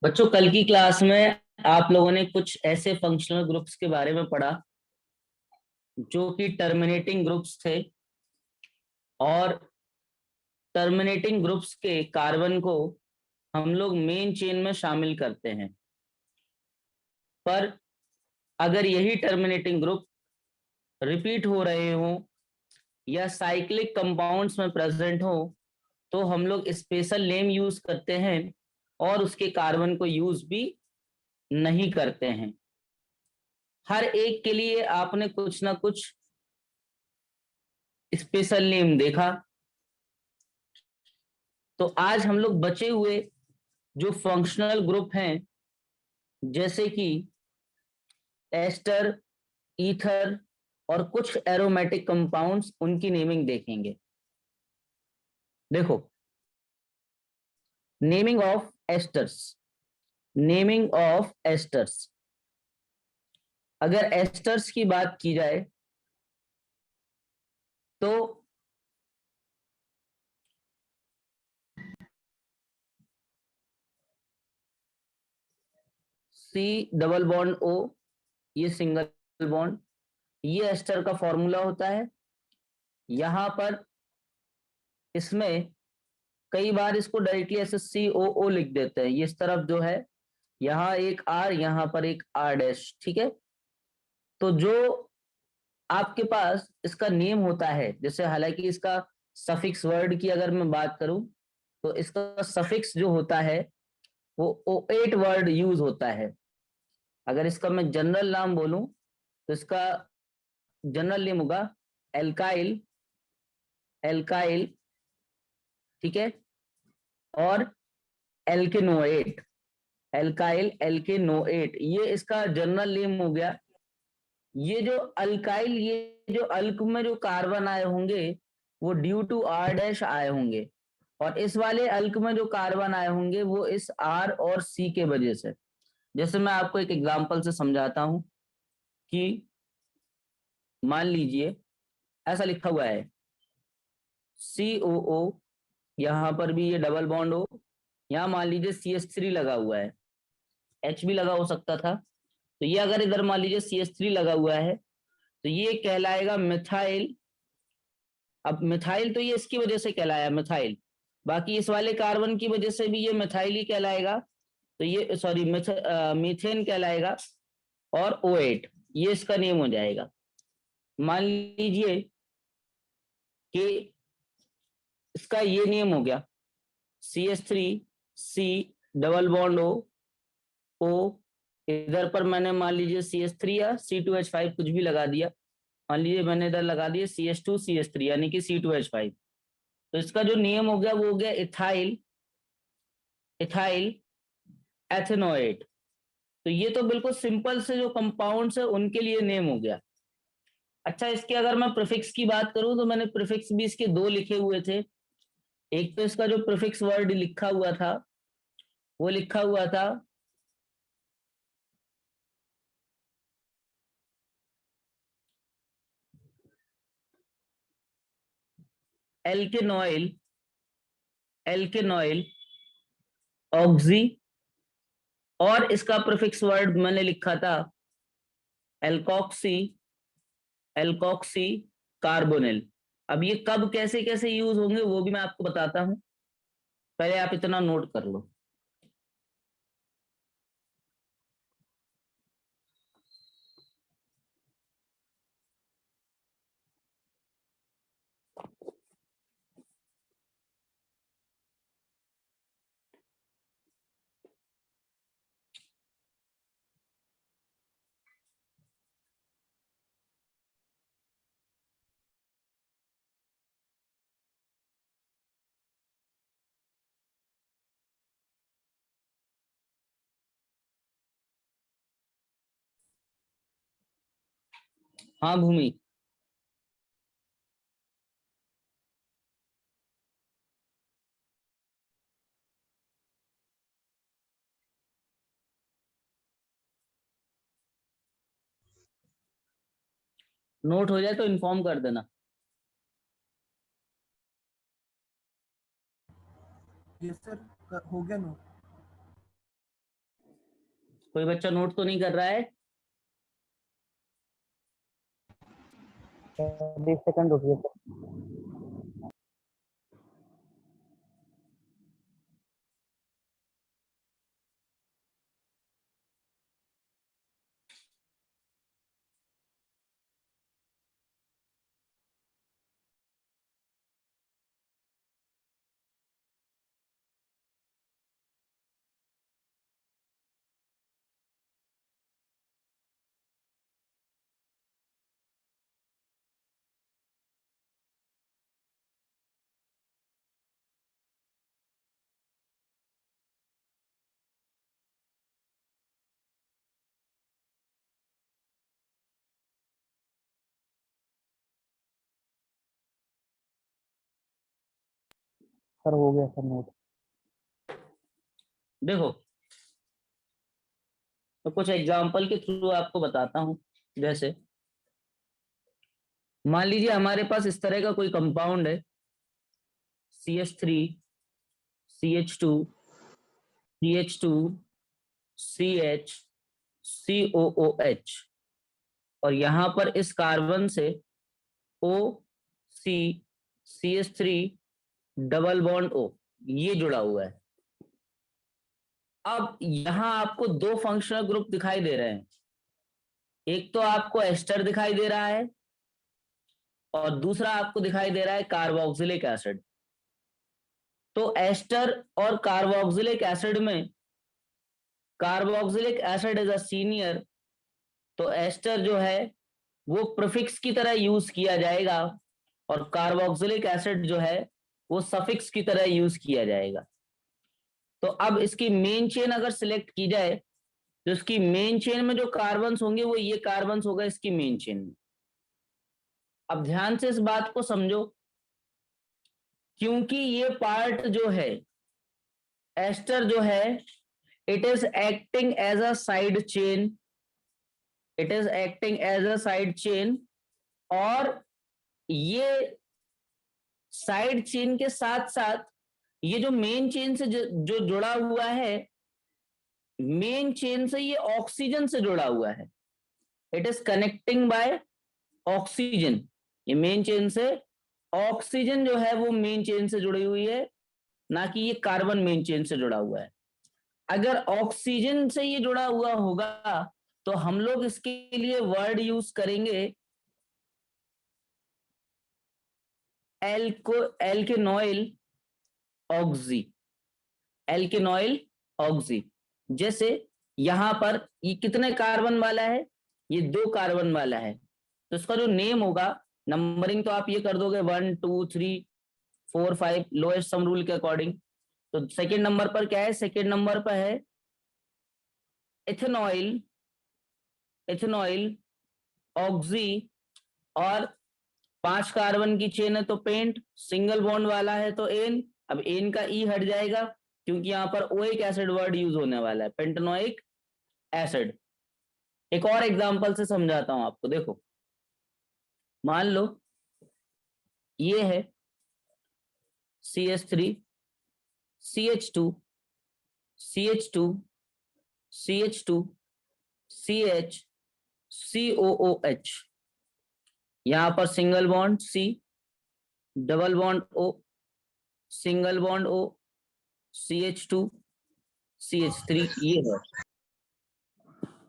बच्चों, कल की क्लास में आप लोगों ने कुछ ऐसे फंक्शनल ग्रुप्स के बारे में पढ़ा जो कि टर्मिनेटिंग ग्रुप्स थे। और टर्मिनेटिंग ग्रुप्स के कार्बन को हम लोग मेन चेन में शामिल करते हैं। पर अगर यही टर्मिनेटिंग ग्रुप रिपीट हो रहे हो या साइक्लिक कंपाउंड्स में प्रेजेंट हो तो हम लोग स्पेशल नेम यूज करते हैं और उसके कार्बन को यूज भी नहीं करते हैं। हर एक के लिए आपने कुछ ना कुछ स्पेशल नेम देखा। तो आज हम लोग बचे हुए जो फंक्शनल ग्रुप हैं, जैसे कि एस्टर, ईथर और कुछ एरोमेटिक कंपाउंड्स, उनकी नेमिंग देखेंगे। देखो, naming of esters. Naming of esters, अगर एस्टर्स की बात की जाए तो सी डबल बॉन्ड ओ, ये सिंगल बॉन्ड, ये एस्टर का फॉर्मूला होता है। यहां पर इसमें कई बार इसको डायरेक्टली ऐसे सी ओ ओ लिख देते हैं। ये इस तरफ जो है, यहाँ एक आर, यहाँ पर एक आर डैश, ठीक है। तो जो आपके पास इसका नेम होता है, जैसे हालांकि इसका सफिक्स वर्ड की अगर मैं बात करूं तो इसका सफिक्स जो होता है वो O8 वर्ड यूज होता है। अगर इसका मैं जनरल नाम बोलूं तो इसका जनरल नेम होगा एल्काइल। एल्काइल, ठीक है। और एल्केनोएट। एल्काइल एल्केनोएट, ये इसका जनरल नेम हो गया। ये जो अल्काइल, ये जो अल्क में जो कार्बन आए होंगे वो ड्यू टू आर डैश आए होंगे, और इस वाले अल्क में जो कार्बन आए होंगे वो इस आर और सी के वजह से। जैसे मैं आपको एक एग्जांपल से समझाता हूं कि मान लीजिए ऐसा लिखा हुआ है सी ओ ओ, यहां पर भी ये डबल बॉन्ड हो, यहाँ मान लीजिए CH3 लगा हुआ है। H भी लगा हो सकता था। तो ये अगर इधर मान लीजिए CH3 लगा हुआ है तो ये कहलाएगा मिथाइल। अब मिथाइल तो ये इसकी वजह से कहलाया मिथाइल, बाकी इस वाले कार्बन की वजह से भी ये मिथाइल ही कहलाएगा। तो ये सॉरी मीथेन कहलाएगा। और O8 ये इसका नेम हो जाएगा। मान लीजिए कि इसका ये नेम हो गया CH3 C double bond O। इधर पर मैंने मान लीजिए CH3 या C2H5 कुछ भी लगा दिया। मान लीजिए मैंने इधर लगा दिया CH2 CH3 यानी कि C2H5। तो इसका जो नेम हो गया वो हो गया इथाइल। Ethyl ethanoate. तो ये तो बिल्कुल सिंपल से जो कंपाउंड्स है उनके लिए नेम हो गया। अच्छा, इसके अगर मैं प्रीफिक्स की बात करूं तो मैंने प्रीफिक्स भी इसके दो लिखे हुए थे। एक तो इसका जो प्रीफिक्स वर्ड लिखा हुआ था वो लिखा हुआ था एल्केनॉइल। एल्केनॉइल ऑक्सी। और इसका प्रीफिक्स वर्ड मैंने लिखा था एल्कॉक्सी। Alkoxy carbonyl. अब ये कब कैसे कैसे यूज होंगे वो भी मैं आपको बताता हूं, पहले आप इतना नोट कर लो। हाँ भूमि। नोट हो जाए तो इन्फॉर्म कर देना। यस सर, हो गया नोट। कोई बच्चा नोट तो नहीं कर रहा है? 20 सेकंड रुकिए सर। सर हो गया सर नोट। देखो, तो कुछ एग्जाम्पल के थ्रू आपको बताता हूं। जैसे मान लीजिए हमारे पास इस तरह का कोई कंपाउंड है, CH3, CH2, CH2, CH, COOH, और यहां पर इस कार्बन से O, C, CH3, double bond O, ये जुड़ा हुआ है। अब यहां आपको दो फंक्शनल ग्रुप दिखाई दे रहे हैं। एक तो आपको एस्टर दिखाई दे रहा है और दूसरा आपको दिखाई दे रहा है कार्बोक्सिलिक एसिड। तो एस्टर और कार्बोक्सिलिक एसिड में carboxylic acid is a senior, तो एस्टर जो है वो प्रीफिक्स की तरह यूज किया जाएगा और कार्बोक्सिलिक एसिड जो है वो सफिक्स की तरह यूज किया जाएगा। तो अब इसकी मेन चेन अगर सिलेक्ट की जाए तो इसकी मेन चेन में जो कार्बन्स होंगे वो ये कार्बन्स होगा इसकी मेन चेन में। अब ध्यान से इस बात को समझो, क्योंकि ये पार्ट जो है एस्टर जो है it is acting as a side chain, it is acting as a side chain, और ये साइड चेन के साथ साथ ये जो मेन चेन से जो जुड़ा हुआ है, मेन चेन से ये ऑक्सीजन से जुड़ा हुआ है। It is connecting by oxygen. ये मेन चेन से ऑक्सीजन जो है वो मेन चेन से जुड़ी हुई है, ना कि ये कार्बन मेन चेन से जुड़ा हुआ है। अगर ऑक्सीजन से ये जुड़ा हुआ होगा तो हम लोग इसके लिए वर्ड यूज करेंगे एल्केनॉइल ऑक्सी, एल्केनॉइल ऑक्सी। जैसे यहां पर ये कितने कार्बन वाला है, ये 2 कार्बन वाला है, तो इसका जो नेम होगा, नंबरिंग तो आप ये कर दोगे 1 2 3 4 5 लोएस्ट सम रूल के अकॉर्डिंग। तो सेकेंड नंबर पर क्या है, सेकेंड नंबर पर है इथेनॉइल, इथेनॉइल ऑक्सी, और 5 कार्बन की चेन है तो पेंट, सिंगल बॉन्ड वाला है तो एन। अब एन का ई हट जाएगा क्योंकि यहां पर ओइक एसिड वर्ड यूज होने वाला है, पेंटेनोइक एसिड। एक और एग्जांपल से समझाता हूं आपको। देखो, मान लो ये है CH3, CH2, CH2, CH2, CH, COOH, यहां पर single bond C, double bond O, single bond O, CH2, CH3, ये है।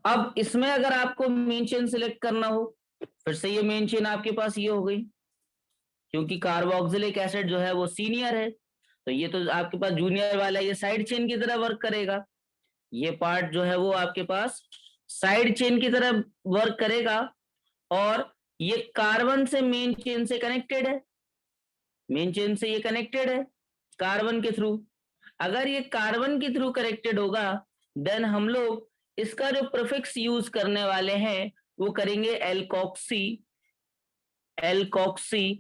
अब इसमें अगर आपको मेन चेन सिलेक्ट करना हो, फिर से ये मेन चेन आपके पास ये हो गई, क्योंकि कार्बोक्सिलिक एसिड जो है वो सीनियर है, तो ये तो आपके पास जूनियर वाला ये साइड चेन की तरह वर्क करेगा। ये पार्ट जो है वो आपके पास साइड चेन की तरह वर्क करेगा, और ये कार्बन से मेन चेन से कनेक्टेड है, मेन चेन से ये कनेक्टेड है कार्बन के थ्रू। अगर ये कार्बन के थ्रू कनेक्टेड होगा देन हम लोग इसका जो प्रीफिक्स यूज करने वाले हैं वो करेंगे alkoxy, alkoxy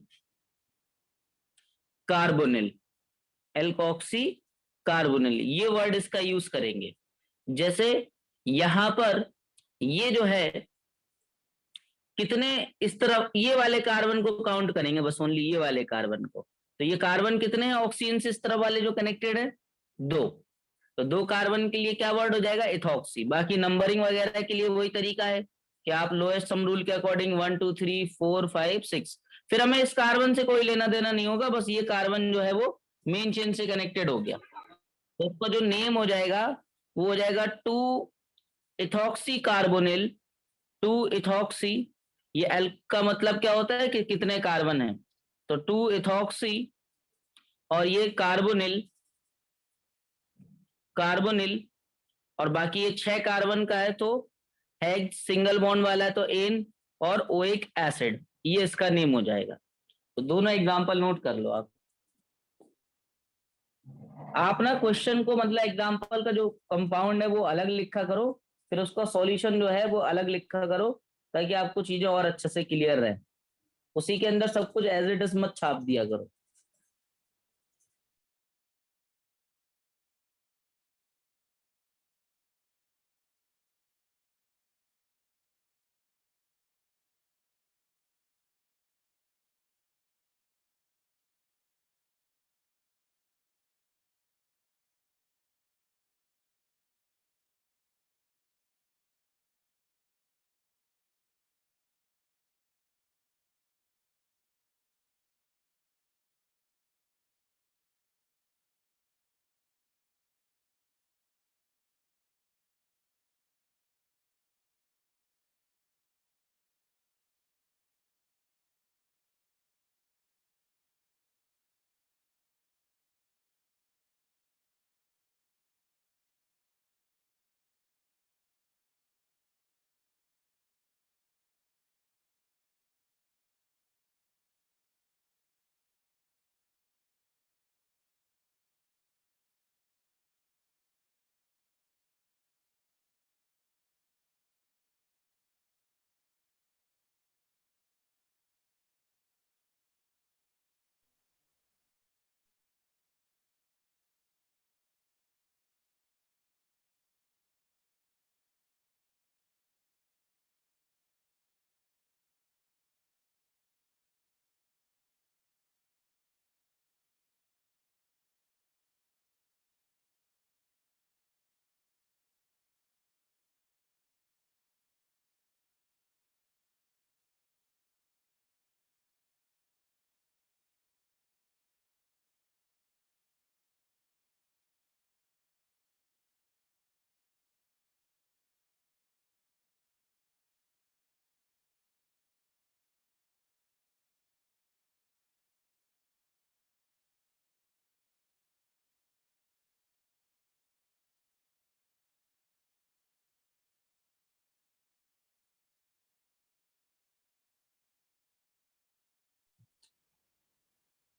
carbonyl, alkoxy carbonyl, ये वर्ड इसका यूज करेंगे। जैसे यहां पर ये जो है कितने, इस तरफ ये वाले कार्बन को काउंट करेंगे, बस ओनली ये वाले कार्बन को। तो ये कार्बन कितने हैं ऑक्सीजन से इस तरफ वाले जो कनेक्टेड है, 2। तो 2 कार्बन के लिए क्या वर्ड हो जाएगा, इथॉक्सी। बाकी नंबरिंग वगैरह के लिए वही तरीका है कि आप लोएस्ट सम रूल के अकॉर्डिंग 1 2 3 4 5 6, फिर हमें इस कार्बन से कोई लेना देना नहीं होगा, बस ये कार्बन जो है वो मेन चेन से कनेक्टेड हो गया। तो उसका जो नेम हो जाएगा वो हो जाएगा 2 इथॉक्सी कार्बोनिल, 2 इथॉक्सी। ये एल का मतलब क्या होता है कि कितने कार्बन है, तो 2 इथॉक्सी, और ये कार्बोनिल, कार्बोनिल, और बाकी ये 6 कार्बन का है तो है सिंगल बॉन्ड वाला है तो एन, और ओइक एसिड, ये इसका नेम हो जाएगा। तो दोनों एग्जांपल नोट कर लो आप ना क्वेश्चन को मतलब एग्जांपल का जो कंपाउंड है वो अलग लिखा करो, फिर उसका सॉल्यूशन जो है वो अलग लिखा करो, ताकि आपको चीजें और अच्छे से क्लियर रहे। उसी के अंदर सब कुछ एज इट इज मत छाप दिया करो।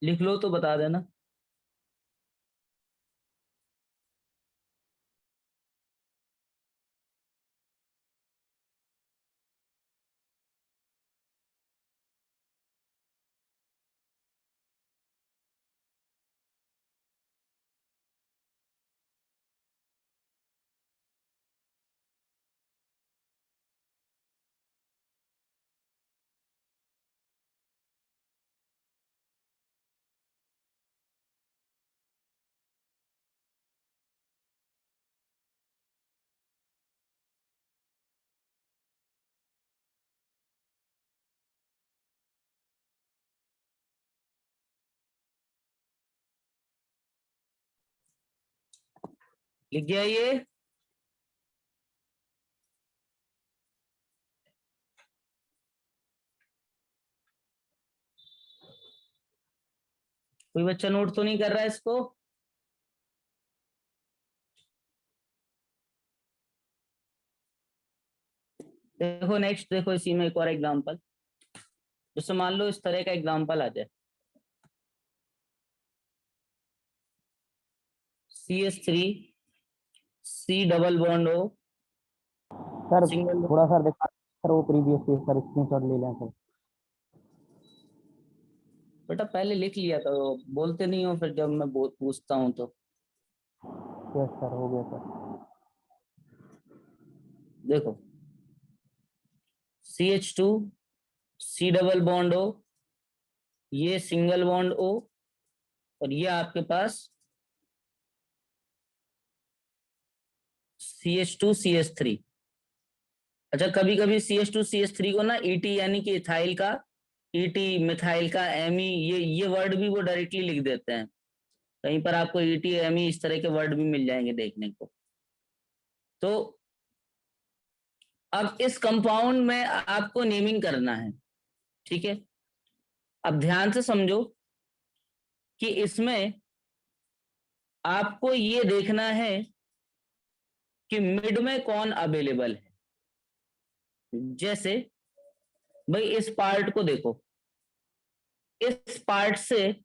लिख लो तो बता देना। लिख गया ये? कोई बच्चा नोट तो नहीं कर रहा है इसको? देखो नेक्स्ट, देखो इसी में एक और एग्जांपल। जैसे मान लो इस तरह का एग्जांपल आ जाए, CH3 C double bond O sir single. थोड़ा सर दिखा सर, वो प्रीवियस पेज सर, स्क्रीनशॉट ले लें सर। बेटा पहले लिख लिया करो, बोलते नहीं हो फिर जब मैं पूछता हूँ तो। यस सर, हो गया सर। देखो CH2 C double bond O, ये सिंगल बॉन्ड O, और ये आपके पास CH2CH3। अच्छा, कभी कभी CH2CH3 को ना ET यानी कि इथाइल का, ET मिथाइल का, Me, ये वर्ड भी वो डायरेक्टली लिख देते हैं। कहीं पर आपको ET Me इस तरह के वर्ड भी मिल जाएंगे देखने को। तो अब इस कंपाउंड में आपको नेमिंग करना है, ठीक है। अब ध्यान से समझो कि इसमें आपको ये देखना है कि मिड में कौन अवेलेबल है। जैसे भाई इस पार्ट को देखो, इस पार्ट से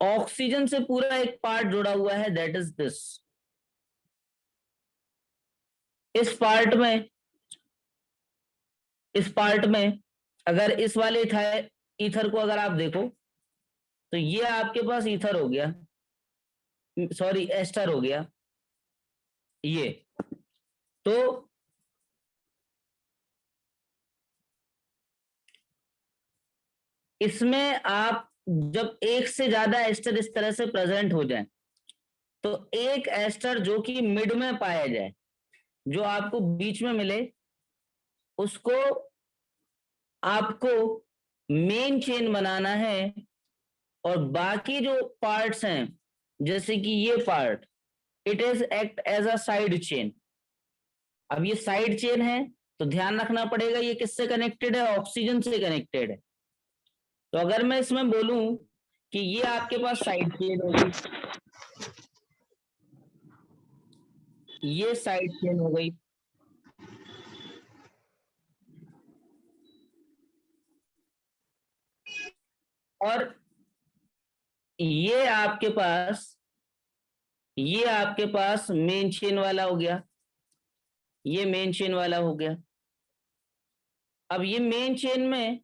ऑक्सीजन से पूरा एक पार्ट जुड़ा हुआ है, दैट इज दिस। इस पार्ट में अगर इस वाले ईथर को अगर आप देखो तो ये आपके पास ईथर हो गया, सॉरी एस्टर हो गया ये। तो इसमें आप जब एक से ज्यादा एस्टर इस तरह से प्रेजेंट हो जाए तो एक एस्टर जो कि मिड में पाया जाए, जो आपको बीच में मिले, उसको आपको मेन चेन बनाना है। और बाकी जो पार्ट्स हैं जैसे कि ये part, it is act as a side chain. अब ये साइड चेन है तो ध्यान रखना पड़ेगा ये किससे कनेक्टेड है, ऑक्सीजन से कनेक्टेड है। तो अगर मैं इसमें बोलूं कि ये आपके पास साइड चेन होगी, ये साइड चेन हो गई, और ये आपके पास मेन चेन वाला हो गया, ये मेन चेन वाला हो गया। अब ये मेन चेन में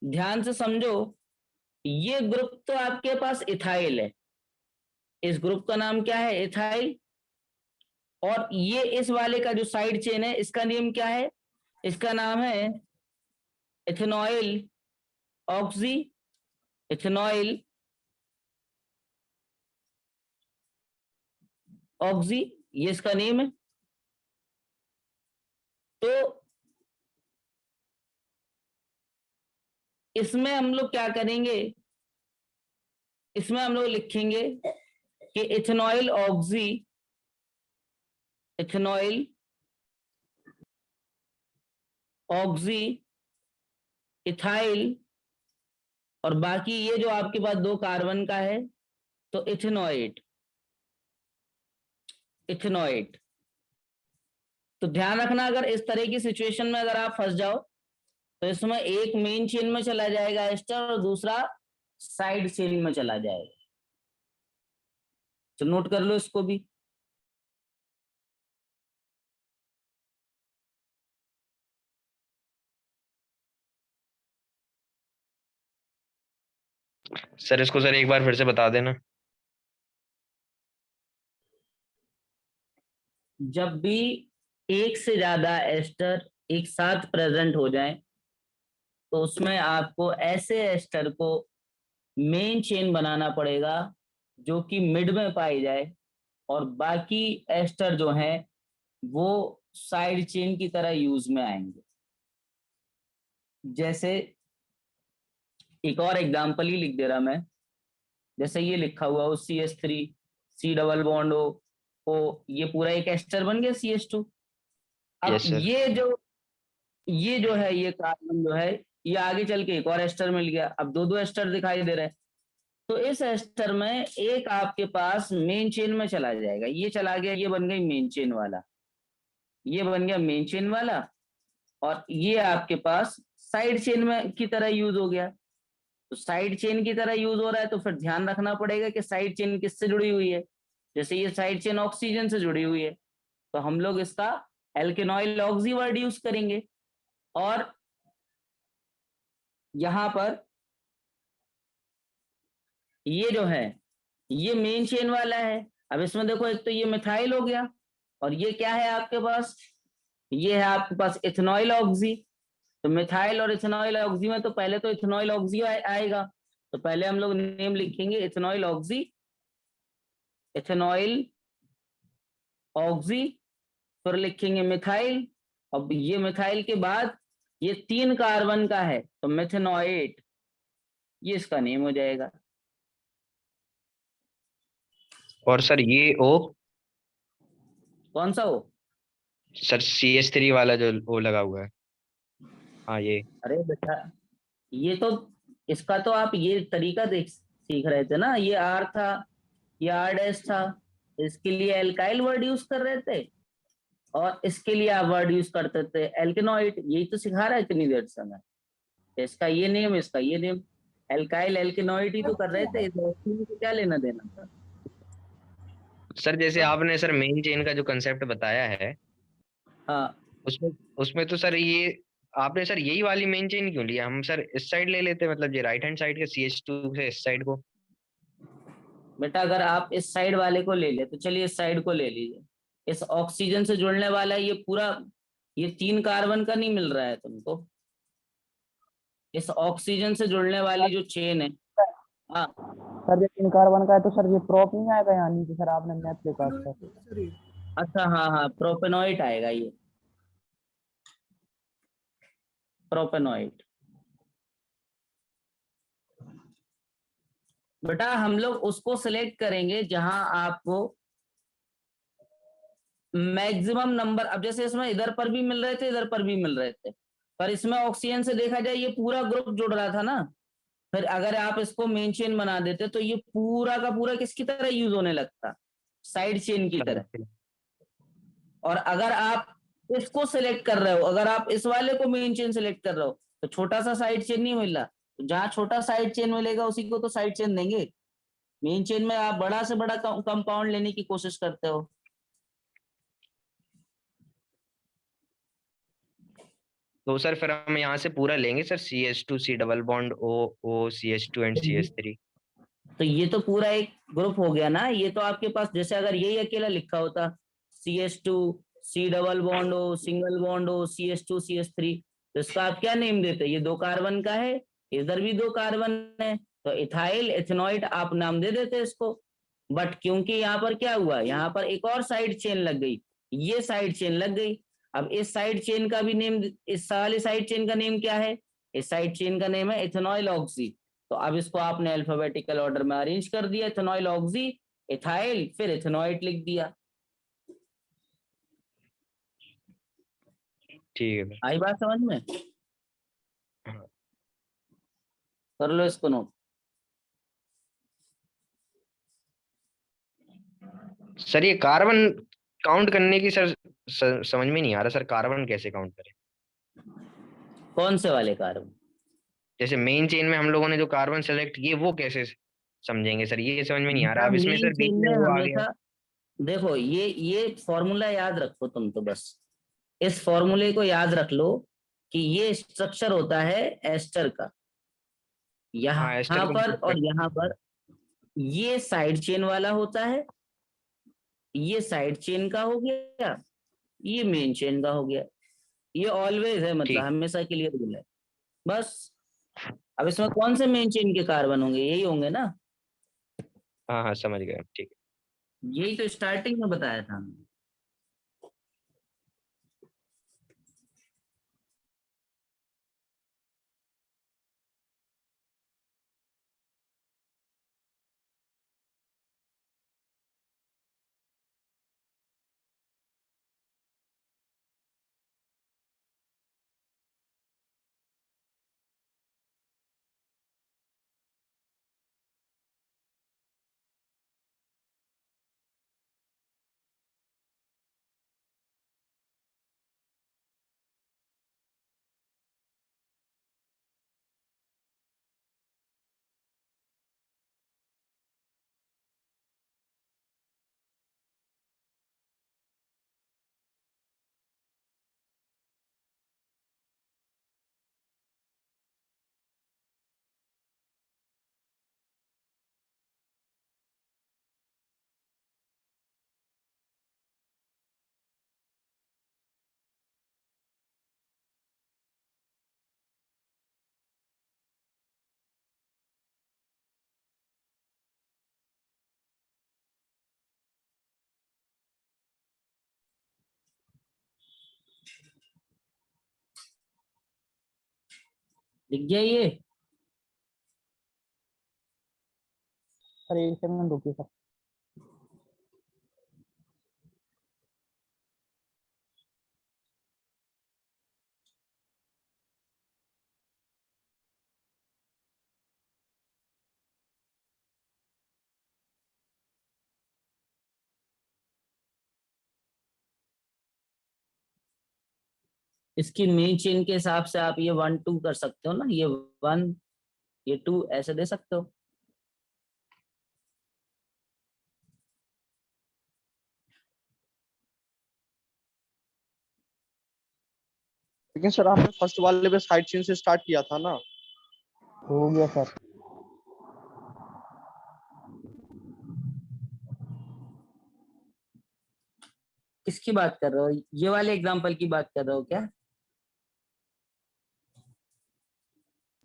ध्यान से समझो, ये ग्रुप तो आपके पास इथाइल है, इस ग्रुप का नाम क्या है, इथाइल। और ये इस वाले का जो साइड चेन है इसका नेम क्या है, इसका नाम है इथेनॉइल ऑक्सी, इथेनॉइल ऑक्सी, ये इसका नेम है। तो इसमें हम लोग क्या करेंगे, इसमें हम लोग लिखेंगे कि ethanoyl oxy, ethanoyl oxy, ethyl, और बाकी ये जो आपके पास 2 कार्बन का है तो इथेनॉइड, इथेनॉइड। तो ध्यान रखना अगर इस तरह की सिचुएशन में अगर आप फंस जाओ तो इसमें एक मेन चेन में चला जाएगा एस्टर और दूसरा साइड चेन में चला जाएगा। तो नोट कर लो इसको भी। सर इसको सर एक बार फिर से बता देना। जब भी एक से ज्यादा एस्टर एक साथ प्रेजेंट हो जाए तो उसमें आपको ऐसे एस्टर को मेन चेन बनाना पड़ेगा जो कि मिड में पाई जाए, और बाकी एस्टर जो हैं वो साइड चेन की तरह यूज में आएंगे। जैसे एक और एग्जांपल ही लिख दे रहा मैं, जैसे ये लिखा हुआ हो CH3 C double bond O, ये पूरा एक एस्टर बन गया CH2। अब यस सर। ये जो है ये कार्बन जो है ये आगे चल के एक और एस्टर मिल गया, अब 2 एस्टर दिखाई दे रहे हैं। तो इस एस्टर में एक आपके पास मेन चेन में चला जाएगा, ये चला गया, ये बन गई मेन चेन वाला, ये बन गया मेन चेन वाला, और ये आपके पास साइड चेन में की तरह यूज हो गया। तो साइड चेन की तरह यूज हो रहा है तो फिर ध्यान रखना पड़ेगा कि साइड चेन किससे जुड़ी हुई है। जैसे ये साइड चेन ऑक्सीजन से जुड़ी हुई है तो हम लोग इसका एल्केनॉइल ऑक्सी वर्ड यूज करेंगे। और यहां पर ये जो है ये मेन चेन वाला है। अब इसमें देखो एक तो ये मिथाइल हो गया और ये क्या है आपके पास, ये है आपके पास इथेनॉइल ऑक्सी। तो मिथाइल और इथेनॉइल ऑक्सी में तो पहले तो इथेनॉइल ऑक्सी आएगा, तो पहले हम लोग नेम लिखेंगे इथेनॉइल ऑक्सी, इथेनॉइल ऑक्सी, फिर लिखेंगे मिथाइल, अब ये मिथाइल के बाद ये 3 कार्बन का है तो मेथेनॉएट, ये इसका नेम हो जाएगा। और सर ये ओ, कौन सा हो? सर CH3 वाला जो ओ लगा हुआ है, हाँ ये। अरे बेटा, ये तो, इसका तो आप ये तरीका देख सीख रहे थे ना, ये आर था, ये आर डैश था, इसके लिए एल्काइल वर्ड यूज कर रहे थे, और इसके लिए आप वर्ड यूज करते थे एल्केनॉइड, यही तो सिखा रहा है इतनी देर से मैं। इसका ये नेम, इसका ये नेम, एल्काइल एल्केनॉइड ही तो कर रहे थे, तो ऑक्सीजन को क्या लेना देना था? सर जैसे आपने सर मेन चेन का जो कंसेप्ट बताया है, हाँ उसमें उसमें तो सर ये आपने सर यही वाली मेन चेन क्यों लिया? हम सर इस साइड ले लेते, मतलब ये राइट हैंड साइड के CH2 से इस साइड को। बेटा, अगर आप इस साइड वाले को ले ले तो चलिए इस साइड को ले लीजिए, इस ऑक्सीजन से जुड़ने वाला ये पूरा, ये 3 कार्बन का नहीं मिल रहा है तुमको, इस ऑक्सीजन से जुड़ने वाली जो चेन है। हाँ सर ये 3 कार्बन का है तो सर ये प्रोप नहीं आएगा यहाँ नीचे? सर आपने मैथ लिखा सर। अच्छा, हाँ हाँ, प्रोपेनॉइट आएगा ये, प्रोपेनॉइट। बेटा हम लोग उसको सिलेक्ट करेंगे जहां आपको मैक्सिमम नंबर, अब जैसे इसमें इधर पर भी मिल रहे थे, इधर पर भी मिल रहे थे, पर इसमें ऑक्सीजन से देखा जाए ये पूरा ग्रुप जुड़ रहा था ना, फिर अगर आप इसको मेन चेन बना देते तो ये पूरा का पूरा किसकी तरह यूज होने लगता, साइड चेन की तरह। और अगर आप इसको सिलेक्ट कर रहे हो, अगर आप इस वाले को मेन चेन सिलेक्ट कर रहे हो तो छोटा सा साइड चेन नहीं मिल रहा, तो जहां छोटा साइड चेन मिलेगा उसी को तो साइड चेन देंगे। मेन चेन में आप बड़ा से बड़ा कंपाउंड लेने की कोशिश करते हो। तो सर फिर हम यहाँ से पूरा लेंगे sir, CH2 C double bond O O CH2 and CH3। तो ये तो पूरा एक ग्रुप हो गया ना, ये तो आपके पास जैसे अगर यही अकेला लिखा होता CH2 C double bond O single bond O CH2 CH3, तो इसका आप क्या नेम देते? ये 2 कार्बन का है, इधर भी 2 कार्बन है, तो इथाइल इथेनॉइड आप नाम दे देते इसको। बट क्योंकि यहाँ पर क्या हुआ, यहाँ पर एक और साइड चेन लग गई, ये साइड चेन लग गई, अब इस साइड चेन का भी नेम, इस वाले साइड चेन का नेम क्या है? इस साइड चेन का नेम है इथेनॉइल ऑक्सी। तो अब इसको आपने अल्फाबेटिकल ऑर्डर में अरेंज कर दिया, इथेनॉइल ऑक्सी, इथाइल, फिर इथेनॉइट लिख दिया। ठीक है आई बात समझ में? सर। कर लो इसको नोट। सर ये कार्बन काउंट करने की सर समझ में नहीं आ रहा सर, कार्बन कैसे काउंट करें? कौन से वाले कार्बन? जैसे मेन चेन में हम लोगों ने जो कार्बन सेलेक्ट किए वो कैसे समझेंगे सर, ये समझ में नहीं आ रहा। बेटा अब इसमें मेन सर बीच चेन में में वो आ गया। हमेशा देखो, ये फॉर्मूला याद रखो तुम तो, बस इस फॉर्मूले को याद रख लो कि ये स्ट्रक्चर होता है एस्टर का, हाँ एस्टर यहाँ का पर और मतलब। यहाँ पर ये साइड चेन वाला होता है, ये साइड चेन का हो गया, ये मेन चेन का हो गया, ये ऑलवेज है, मतलब ठीक। हमेशा के लिए रूल है बस। अब इसमें कौन से मेन चेन के कार्बन होंगे? यही होंगे ना, हाँ हाँ समझ गया, ठीक। यही तो स्टार्टिंग में बताया था हमने। दिख गया ये? सर एक सेकंड रुकिए सर। इसकी मेन चेन के हिसाब से आप ये 1 2 कर सकते हो ना, ये 1 ये 2 ऐसे दे सकते हो। लेकिन सर आपने फर्स्ट वाले पे साइड चेन से स्टार्ट किया था ना। हो गया सर। किसकी बात कर रहे हो? ये वाले एग्जाम्पल की बात कर रहे हो क्या?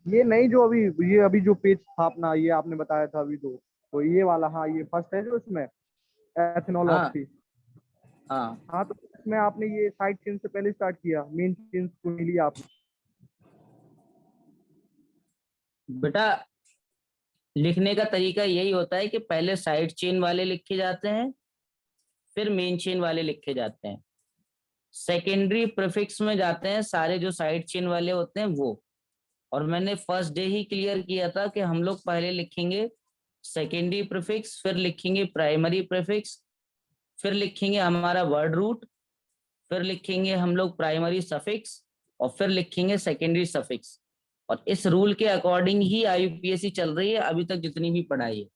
ये नहीं, जो अभी ये अभी जो पेज था अपना, ये आपने बताया था अभी तो ये वाला, हाँ ये फर्स्ट है जो इसमें एथेनॉल हाँ ऑक्सी। हाँ हाँ तो इसमें आपने ये साइड चेन से पहले स्टार्ट किया, मेन चेन को नहीं लिया आपने। बेटा, लिखने का तरीका यही होता है कि पहले साइड चेन वाले लिखे जाते हैं, फिर मेन चेन वाले लिखे जाते हैं। सेकेंडरी प्रीफिक्स में जाते हैं सारे जो साइड चेन वाले होते हैं वो। और मैंने फर्स्ट डे ही क्लियर किया था कि हम लोग पहले लिखेंगे सेकेंडरी प्रीफिक्स, फिर लिखेंगे प्राइमरी प्रीफिक्स, फिर लिखेंगे हमारा वर्ड रूट, फिर लिखेंगे हम लोग प्राइमरी सफिक्स, और फिर लिखेंगे सेकेंडरी सफिक्स। और इस रूल के अकॉर्डिंग ही IUPAC चल रही है अभी तक जितनी भी पढ़ाई है।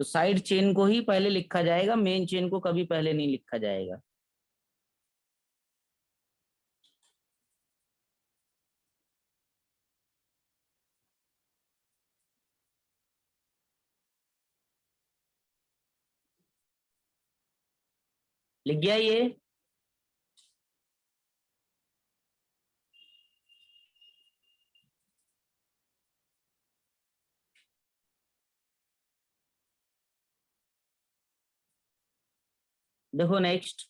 तो साइड चेन को ही पहले लिखा जाएगा, मेन चेन को कभी पहले नहीं लिखा जाएगा। लिख गया ये? देखो नेक्स्ट,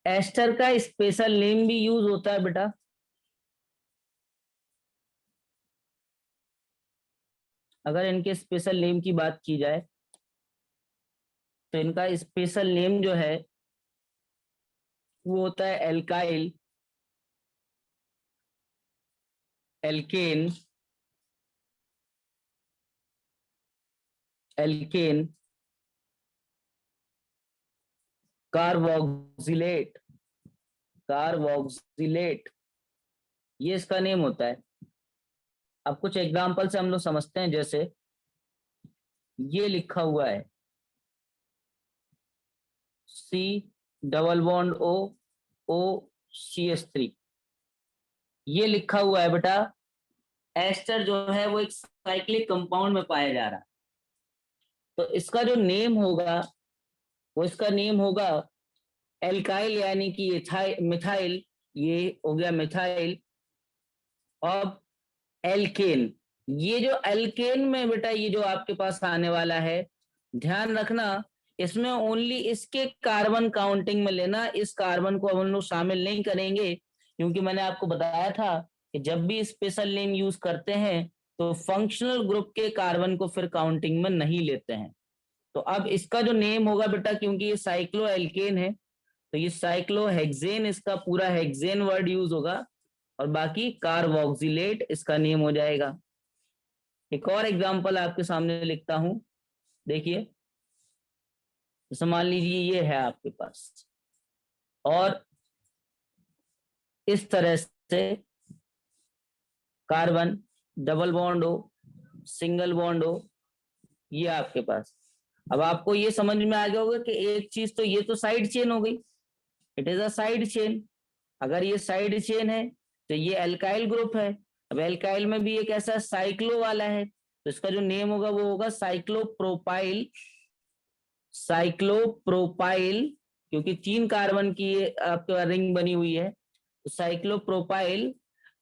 एस्टर का स्पेशल नेम भी यूज होता है बेटा। अगर इनके स्पेशल नेम की बात की जाए तो इनका स्पेशल नेम जो है वो होता है alkyl, alkane, alkane, carboxylate, carboxylate, ये इसका नेम होता है। अब कुछ एग्जांपल से हम लोग समझते हैं, जैसे ये लिखा हुआ है C++O, ये लिखा हुआ है बेटा। एस्टर जो है वो एक साइक्लिक कंपाउंड में पाया जा रहा है, तो इसका जो नेम होगा वो इसका नेम होगा एल्काइल, यानी कि मिथाइल, ये हो गया मिथाइल। अब एल्केन, ये जो एल्केन में बेटा ये जो आपके पास आने वाला है, ध्यान रखना इसमें ओनली इसके कार्बन काउंटिंग में लेना, इस कार्बन को हम लोग शामिल नहीं करेंगे, क्योंकि मैंने आपको बताया था कि जब भी स्पेशल नेम यूज करते हैं तो फंक्शनल ग्रुप के कार्बन को फिर काउंटिंग में नहीं लेते हैं। तो अब इसका जो नेम होगा बेटा, क्योंकि ये साइक्लो एल्केन है तो ये साइक्लोहेक्सेन, इसका पूरा हेक्सेन वर्ड यूज होगा, और बाकी कार्बोक्सिलेट इसका नेम हो जाएगा। एक और एग्जांपल आपके सामने लिखता हूं, देखिए। जैसे मान लीजिए ये है आपके पास, और इस तरह से कार्बन डबल बॉन्ड हो, सिंगल बॉन्ड हो, ये आपके पास। अब आपको ये समझ में आ गया होगा कि एक चीज तो ये तो साइड चेन हो गई, it is a side chain. अगर ये साइड चेन है तो ये एल्काइल ग्रुप है। अब एल्काइल में भी एक ऐसा साइक्लो वाला है, तो इसका जो नेम होगा वो होगा साइक्लोप्रोपाइल, साइक्लोप्रोपाइल, क्योंकि 3 कार्बन की आपके रिंग बनी हुई है, तो साइक्लोप्रोपाइल।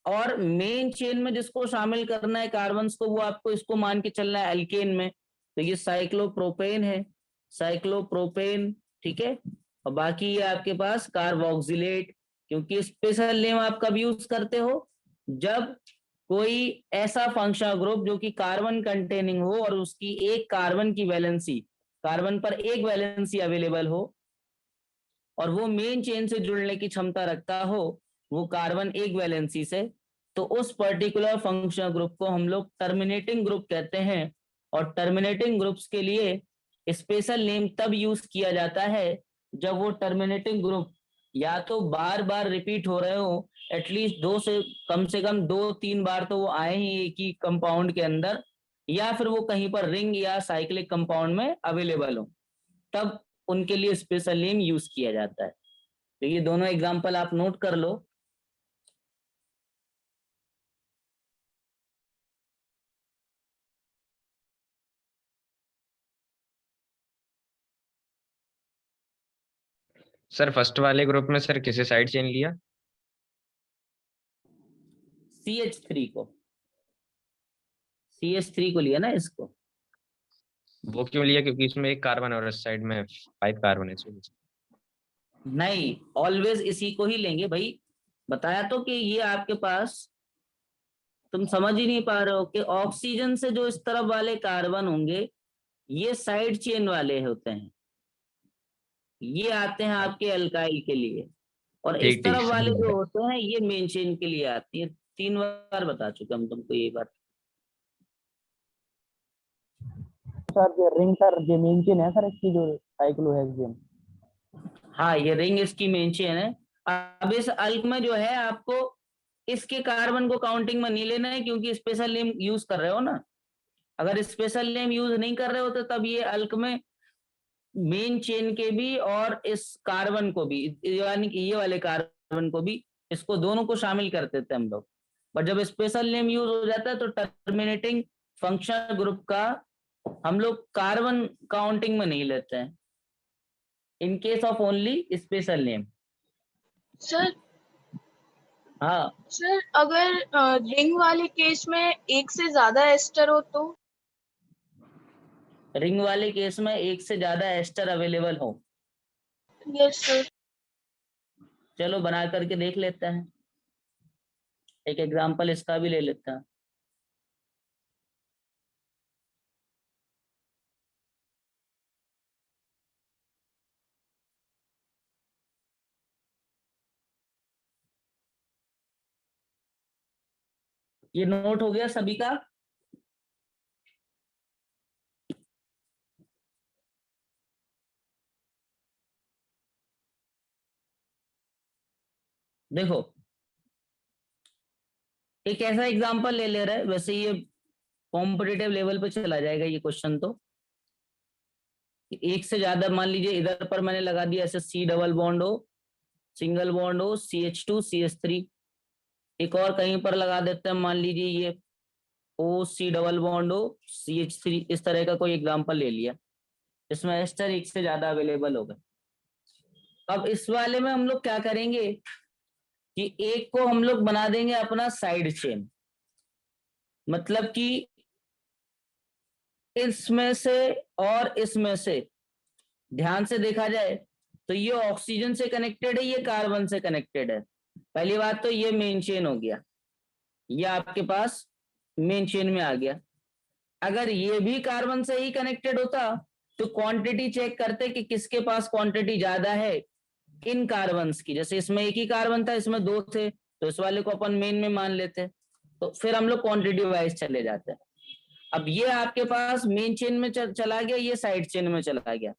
और मेन चेन में जिसको शामिल करना है कार्बन को, वो आपको इसको मान के चलना है एल्केन में, तो ये साइक्लोप्रोपेन है, साइक्लोप्रोपेन, ठीक है। और बाकी ये आपके पास कार्बोक्सिलेट, क्योंकि स्पेशल नेम आप कब यूज करते हो, जब कोई ऐसा फंक्शनल ग्रुप जो कि कार्बन कंटेनिंग हो और उसकी एक कार्बन की वैलेंसी, कार्बन पर एक वैलेंसी अवेलेबल हो और वो मेन चेन से जुड़ने की क्षमता रखता हो, वो कार्बन एक वैलेंसी से, तो उस पर्टिकुलर फंक्शनल ग्रुप को हम लोग टर्मिनेटिंग ग्रुप कहते हैं। और टर्मिनेटिंग ग्रुप्स के लिए स्पेशल नेम तब यूज किया जाता है जब वो टर्मिनेटिंग ग्रुप या तो बार बार रिपीट हो रहे हो, एटलीस्ट से कम 2-3 बार तो वो आए ही एक ही कंपाउंड के अंदर, या फिर वो कहीं पर रिंग या साइक्लिक कंपाउंड में अवेलेबल हो, तब उनके लिए स्पेशल नेम यूज किया जाता है। तो ये दोनों एग्जांपल आप नोट कर लो। सर फर्स्ट वाले ग्रुप में सर किसे साइड चेन लिया? CH3 को, CH3 को लिया ना इसको। वो क्यों लिया? क्योंकि इसमें एक कार्बन और इस साइड में 5 कार्बन है इसमें। नहीं, ऑलवेज इसी को ही लेंगे भाई, बताया तो कि ये आपके पास, तुम समझ ही नहीं पा रहे हो कि ऑक्सीजन से जो इस तरफ वाले कार्बन होंगे ये साइड चेन वाले होते हैं, ये आते हैं आपके अल्काइल के लिए, और इस ठीक ठीक तरफ वाले समझ जो गया। होते हैं ये मेन चेन के लिए आती है। 3 बार बता चुके हम तुमको ये बात। सर ये रिंग सर ये मेन चेन है सर इसकी जो साइक्लोहेक्सेन। हाँ, ये रिंग इसकी मेन चेन है। अब इस अल्क में जो है आपको इसके कार्बन को काउंटिंग में नहीं लेना है, क्योंकि स्पेशल नेम यूज कर रहे हो ना। अगर स्पेशल नेम यूज नहीं कर रहे हो तो तब ये अल्क में मेन चेन के भी और इस कार्बन को भी, यानी कि ये वाले कार्बन को भी, इसको दोनों को शामिल कर देते हैं हम लोग। पर जब स्पेशल नेम यूज हो जाता है तो टर्मिनेटिंग फंक्शनल ग्रुप का हम लोग कार्बन काउंटिंग में नहीं लेते हैं, in case of only special name. Sir हाँ, सर अगर रिंग वाले केस में एक से ज्यादा एस्टर हो तो? रिंग वाले केस में एक से ज्यादा एस्टर अवेलेबल हो। Yes sir. चलो बना करके देख लेते हैं, एक एग्जांपल इसका भी ले लेते हैं। ये नोट हो गया सभी का? देखो एक ऐसा एग्जांपल ले रहे हैं, वैसे ये कॉम्पिटिटिव लेवल पे चला जाएगा ये क्वेश्चन। तो एक से ज्यादा, मान लीजिए इधर पर मैंने लगा दिया ऐसे C डबल बॉन्ड हो, सिंगल बॉन्ड हो, CH2 CH3। एक और कहीं पर लगा देते हैं, मान लीजिए ये OC डबल बॉन्ड हो, CH3। इस तरह का कोई एग्जांपल ले लिया, इसमें एस्टर एक से ज्यादा अवेलेबल हो गए। अब इस वाले में हम लोग क्या करेंगे कि एक को हम लोग बना देंगे अपना साइड चेन, मतलब कि इसमें से और इसमें से ध्यान से देखा जाए तो ये ऑक्सीजन से कनेक्टेड है, ये कार्बन से कनेक्टेड है। पहली बात तो ये मेन चेन हो गया, ये आपके पास मेन चेन में आ गया। अगर ये भी कार्बन से ही कनेक्टेड होता तो क्वांटिटी चेक करते कि किसके पास क्वांटिटी ज्यादा है इन कार्बन्स की। जैसे इसमें एक ही कार्बन था, इसमें 2 थे, तो इस वाले को अपन मेन में मान लेते, तो फिर हम लोग क्वांटिटी वाइज चले जाते हैं। अब ये आपके पास मेन चेन में चला गया, ये साइड चेन में चला गया,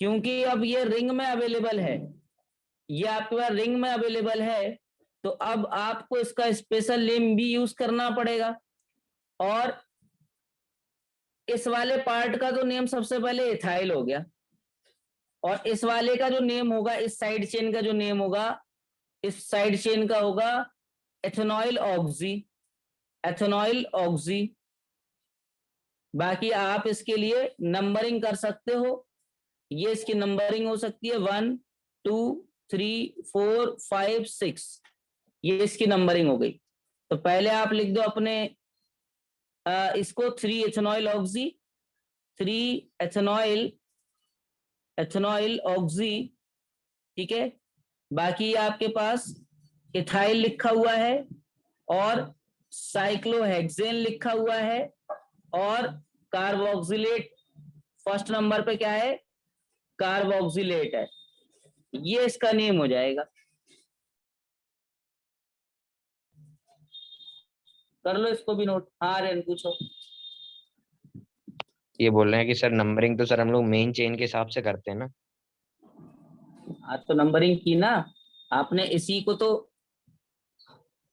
क्योंकि अब ये रिंग में अवेलेबल है, ये आपके पास रिंग में अवेलेबल है, तो अब आपको इसका स्पेशल नेम भी यूज करना पड़ेगा। और इस वाले पार्ट का तो नेम सबसे पहले इथाइल हो गया, और इस वाले का जो नेम होगा, इस साइड चेन का जो नेम होगा, इस साइड चेन का होगा एथेनॉइल ऑक्सी, एथेनॉइल ऑक्सी। बाकी आप इसके लिए नंबरिंग कर सकते हो, ये इसकी नंबरिंग हो सकती है 1 2 3 4 5 6, ये इसकी नंबरिंग हो गई। तो पहले आप लिख दो अपने इसको 3 एथेनॉइल ऑक्सी, 3 एथेनॉइल ऑक्सी, ठीक है। बाकी आपके पास इथाइल लिखा हुआ है और साइक्लोहेक्सेन लिखा हुआ है और कार्बोक्सिलेट फर्स्ट नंबर पे क्या है, कार्बोक्सिलेट है, ये इसका नेम हो जाएगा। कर लो इसको भी नोट। हाँ रेन पूछो। ये बोल रहे हैं कि सर नंबरिंग तो सर हम लोग मेन चेन के हिसाब से करते हैं ना। आज तो नंबरिंग की ना आपने, इसी को तो,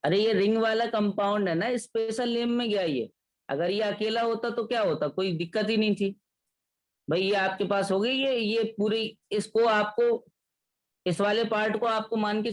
अरे ये रिंग वाला कंपाउंड है ना, स्पेशल नेम में गया ये। अगर ये अकेला होता तो क्या होता, कोई दिक्कत ही नहीं थी भाई। ये आपके पास हो गई, ये पूरी, इसको आपको, इस वाले पार्ट को आपको मान के